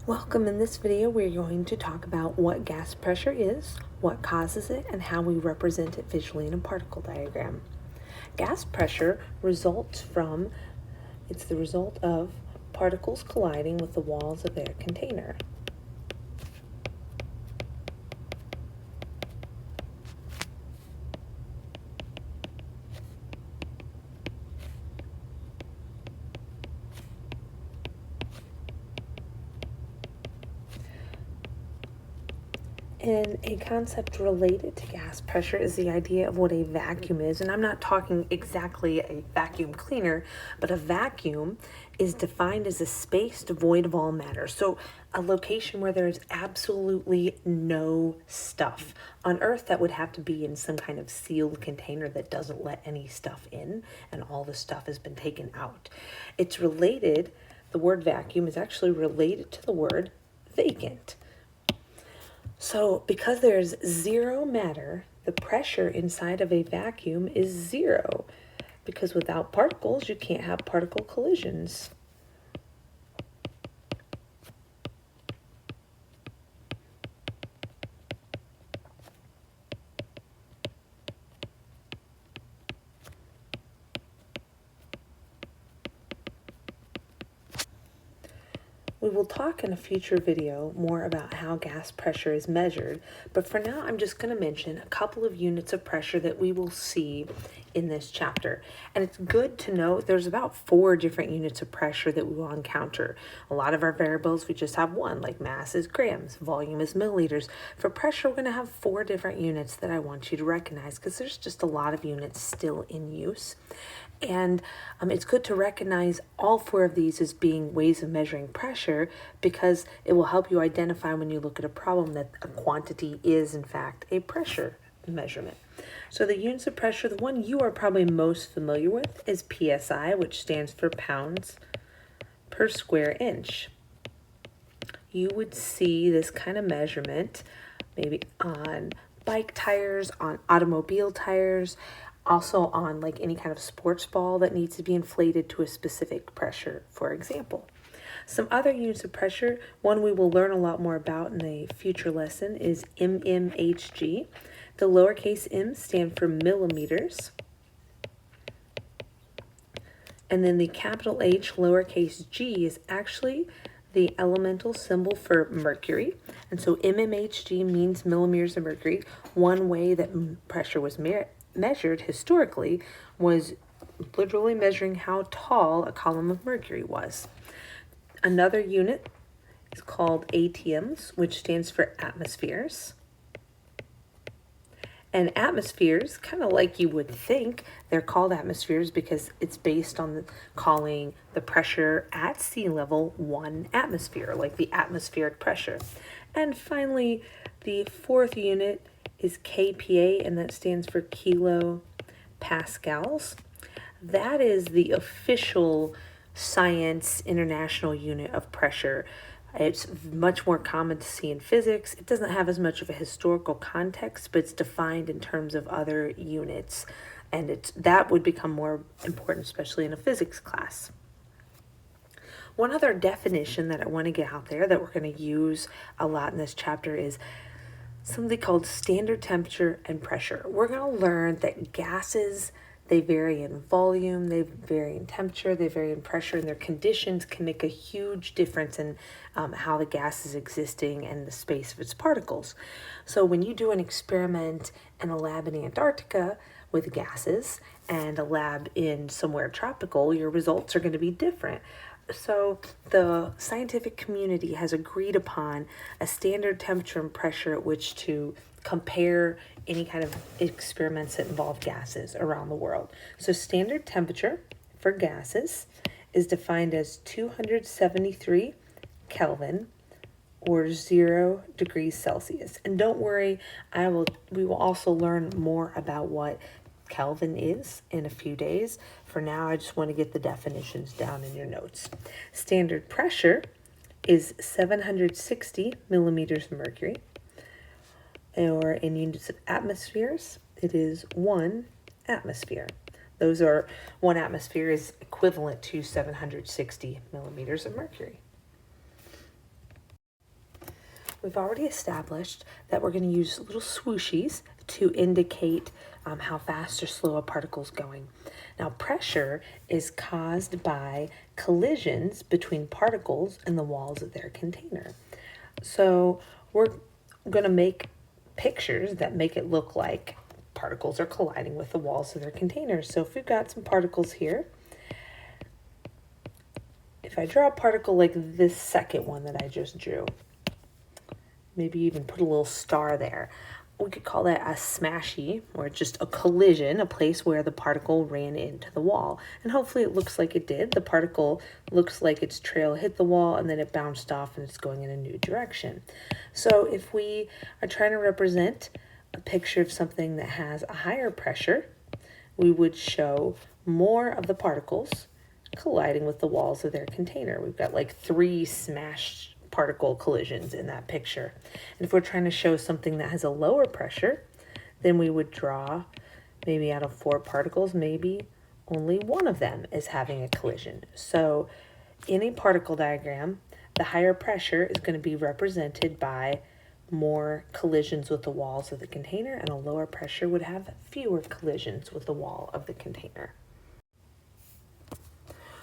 Welcome. In this video, we're going to talk about what gas pressure is, what causes it, and how we represent it visually in a particle diagram. Gas pressure it's the result of particles colliding with the walls of their container. And a concept related to gas pressure is the idea of what a vacuum is. And I'm not talking exactly a vacuum cleaner, but a vacuum is defined as a space devoid of all matter. So a location where there's absolutely no stuff. On Earth, that would have to be in some kind of sealed container that doesn't let any stuff in, and all the stuff has been taken out. It's related, the word vacuum is actually related to the word vacant. So because there's zero matter, the pressure inside of a vacuum is zero, because without particles, you can't have particle collisions. We will talk in a future video more about how gas pressure is measured, but for now I'm just going to mention a couple of units of pressure that we will see in this chapter. And it's good to know there's about 4 different units of pressure that we will encounter. A lot of our variables, we just have one, like mass is grams, volume is milliliters. For pressure, we're going to have 4 different units that I want you to recognize, because there's just a lot of units still in use. And it's good to recognize all 4 of these as being ways of measuring pressure, because it will help you identify when you look at a problem that a quantity is in fact a pressure measurement. So the units of pressure, the one you are probably most familiar with is PSI, which stands for pounds per square inch. You would see this kind of measurement maybe on bike tires, on automobile tires, also on like any kind of sports ball that needs to be inflated to a specific pressure, for example. Some other units of pressure, one we will learn a lot more about in a future lesson, is mmHg. The lowercase m stand for millimeters. And then the capital H lowercase g is actually the elemental symbol for mercury. And so mmHg means millimeters of mercury. One way that pressure was measured historically was literally measuring how tall a column of mercury was. Another unit is called ATMs, which stands for atmospheres. And atmospheres, kind of like you would think, they're called atmospheres because it's based on calling the pressure at sea level 1 atmosphere, like the atmospheric pressure. And finally, the 4th unit is kPa, and that stands for kilopascals. That is the official science international unit of pressure. It's much more common to see in physics. It doesn't have as much of a historical context, but it's defined in terms of other units, and that would become more important, especially in a physics class. One other definition that I want to get out there that we're going to use a lot in this chapter is something called standard temperature and pressure. We're going to learn that gases, they vary in volume, they vary in temperature, they vary in pressure, and their conditions can make a huge difference in how the gas is existing and the space of its particles. So when you do an experiment in a lab in Antarctica with gases and a lab in somewhere tropical, your results are going to be different. So the scientific community has agreed upon a standard temperature and pressure at which to compare any kind of experiments that involve gases around the world. So standard temperature for gases is defined as 273 Kelvin or 0 degrees Celsius. And don't worry, we will also learn more about what Kelvin is in a few days. For now, I just want to get the definitions down in your notes. Standard pressure is 760 millimeters of mercury, or in units of atmospheres, it is 1 atmosphere. 1 atmosphere is equivalent to 760 millimeters of mercury. We've already established that we're going to use little swooshies to indicate how fast or slow a particle is going. Now, pressure is caused by collisions between particles and the walls of their container. So we're going to make pictures that make it look like particles are colliding with the walls of their containers. So if we've got some particles here, if I draw a particle like this second one that I just drew, maybe even put a little star there, we could call that a smashy, or just a collision, a place where the particle ran into the wall. And hopefully it looks like it did. The particle looks like its trail hit the wall and then it bounced off and it's going in a new direction. So if we are trying to represent a picture of something that has a higher pressure, we would show more of the particles colliding with the walls of their container. We've got like 3 smashed particle collisions in that picture. And if we're trying to show something that has a lower pressure, then we would draw maybe out of 4 particles, maybe only one of them is having a collision. So in a particle diagram, the higher pressure is going to be represented by more collisions with the walls of the container, and a lower pressure would have fewer collisions with the wall of the container.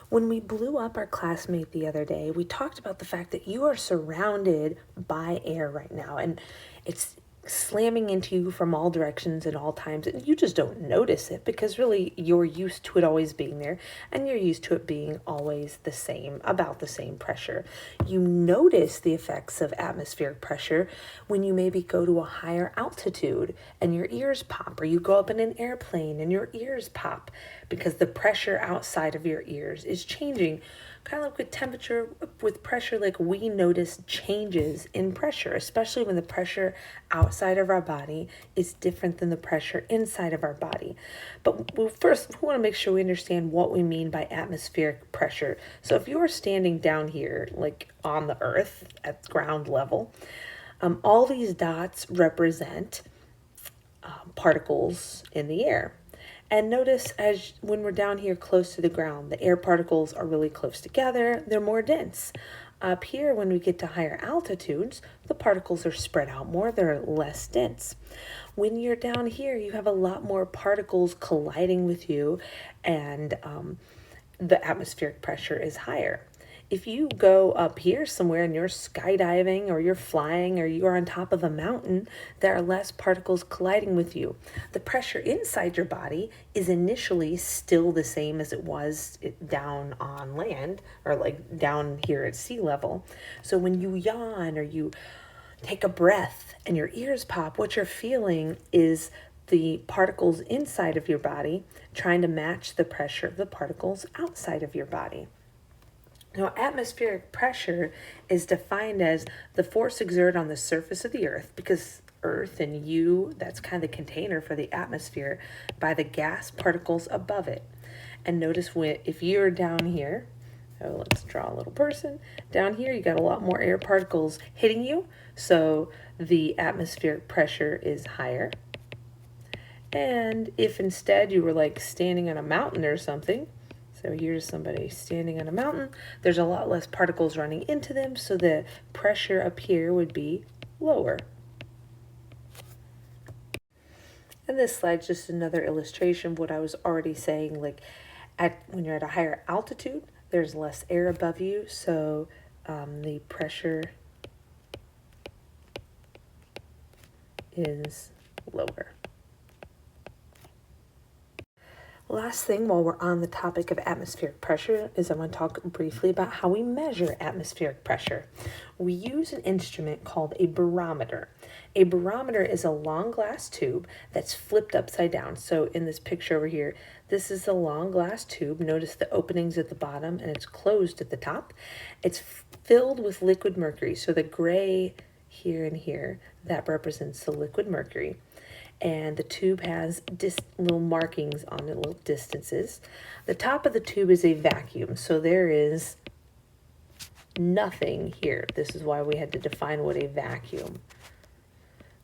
When we blew up our classmate the other day, we talked about the fact that you are surrounded by air right now, and it's slamming into you from all directions at all times, and you just don't notice it because really you're used to it always being there, and you're used to it being always the same, about the same pressure. You notice the effects of atmospheric pressure when you maybe go to a higher altitude and your ears pop, or you go up in an airplane and your ears pop because the pressure outside of your ears is changing. Kind of like with temperature, with pressure, like we notice changes in pressure, especially when the pressure outside of our body is different than the pressure inside of our body. But first, we want to make sure we understand what we mean by atmospheric pressure. So if you are standing down here, like on the earth at ground level, all these dots represent particles in the air. And notice when we're down here close to the ground, the air particles are really close together. They're more dense. Up here, when we get to higher altitudes, the particles are spread out more. They're less dense. When you're down here, you have a lot more particles colliding with you, and the atmospheric pressure is higher. If you go up here somewhere and you're skydiving or you're flying or you're on top of a mountain, there are less particles colliding with you. The pressure inside your body is initially still the same as it was down on land, or like down here at sea level. So when you yawn or you take a breath and your ears pop, what you're feeling is the particles inside of your body trying to match the pressure of the particles outside of your body. Now, atmospheric pressure is defined as the force exerted on the surface of the earth, because earth and you, that's kind of the container for the atmosphere, by the gas particles above it. And notice if you're down here, so let's draw a little person. Down here, you got a lot more air particles hitting you, so the atmospheric pressure is higher. And if instead you were like standing on a mountain or something, so here's somebody standing on a mountain, there's a lot less particles running into them, so the pressure up here would be lower. And this slide's just another illustration of what I was already saying, like when you're at a higher altitude, there's less air above you, so the pressure is lower. Last thing, while we're on the topic of atmospheric pressure, is I want to talk briefly about how we measure atmospheric pressure. We use an instrument called a barometer. A barometer is a long glass tube that's flipped upside down. So in this picture over here, this is a long glass tube. Notice the openings at the bottom and it's closed at the top. It's filled with liquid mercury. So the gray here and here, that represents the liquid mercury. And the tube has little markings on it, little distances. The top of the tube is a vacuum, so there is nothing here. This is why we had to define what a vacuum.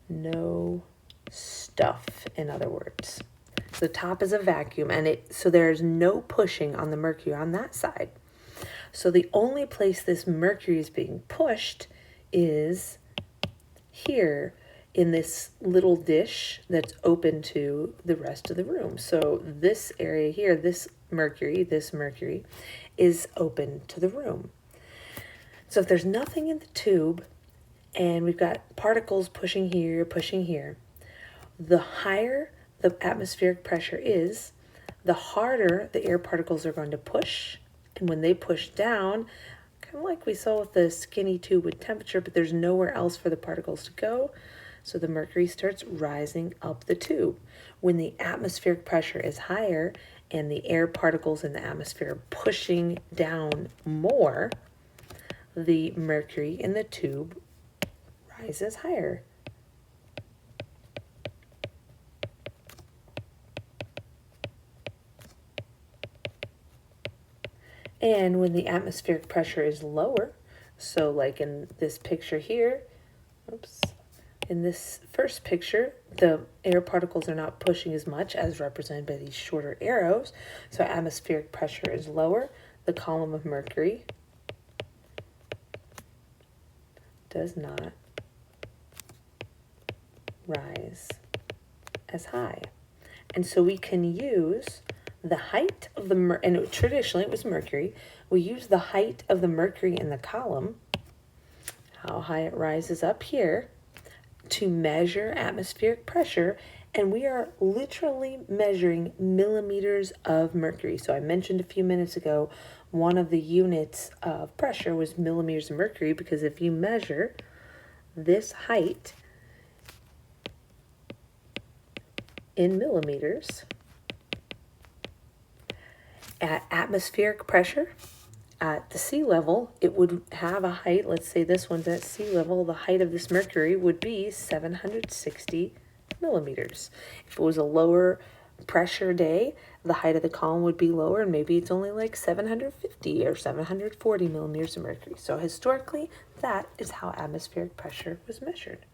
No stuff, in other words. So the top is a vacuum, and so there's no pushing on the mercury on that side. So the only place this mercury is being pushed is here in this little dish that's open to the rest of the room. So this area here, this mercury is open to the room. So if there's nothing in the tube and we've got particles pushing here, the higher the atmospheric pressure is, the harder the air particles are going to push. And when they push down, kind of like we saw with the skinny tube with temperature, but there's nowhere else for the particles to go, so the mercury starts rising up the tube. When the atmospheric pressure is higher and the air particles in the atmosphere are pushing down more, the mercury in the tube rises higher. And when the atmospheric pressure is lower, so like in this picture here, in this first picture, the air particles are not pushing as much as represented by these shorter arrows. So atmospheric pressure is lower. The column of mercury does not rise as high. And so we can use the height of the, and traditionally it was mercury, we use the height of the mercury in the column, how high it rises up here, to measure atmospheric pressure, and we are literally measuring millimeters of mercury. So I mentioned a few minutes ago, one of the units of pressure was millimeters of mercury, because if you measure this height in millimeters, at atmospheric pressure, at the sea level, it would have a height, let's say this one's at sea level, the height of this mercury would be 760 millimeters. If it was a lower pressure day, the height of the column would be lower, and maybe it's only like 750 or 740 millimeters of mercury. So historically, that is how atmospheric pressure was measured.